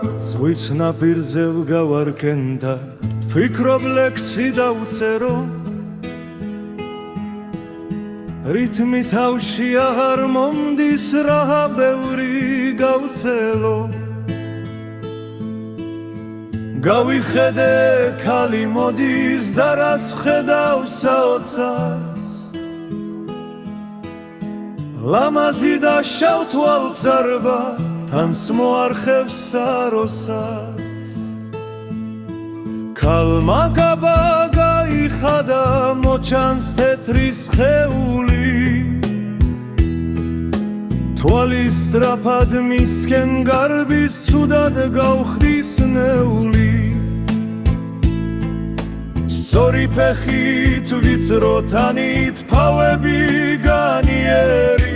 ზღვის ნაპირზე ვგავარქენ და ვფიქრობ ლექსი დავწერო რითმი თავში აღარ მომდის რა ბევრი გავცელო გავიხედე ქალი მოდის და რას ხედავს საოცარს ლამაზი და შავ თვალწარბა თანს მოარხევს საროსას ქალმა გაბა გაიხადა მოჩანს თეთრი სხეული თვალის სწრაფად მისკენ გარბის ცუდად გავხდის ნეული სწორი ფეხით ვიწრო თანით ფავები განიერი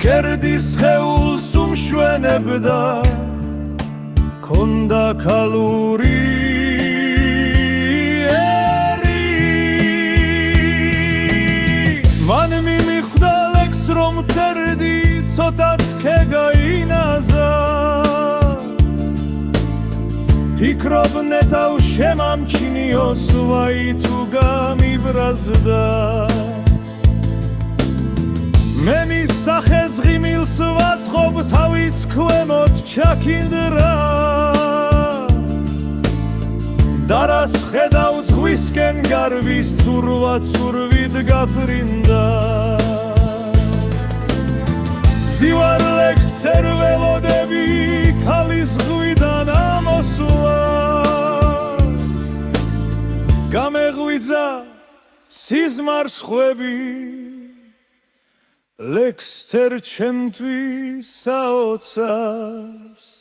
მკერდის სხეულს უმშვენებდა ქონდა ქალური მან მიმიხვდა ლექს რომ წერდი ცოტაც ქეგაინაზა ფიქრობ ნეტავ შემამჩნიოს ვაი თუ გამიბრაზდა მე მის სახეს ღიმილს ვათხოვ თავიც ქვემოთ ჩაქინდრა და რას ხედავ ზღვისკენ გარბის ცურვა ცურვით გაფრინდა ზივარ ლექს წერველოდები ქალის ღვიდან ამოსვლას გამეღვიძა სიზმარს ხვები ლექს თერ ჩემთვის საოცარს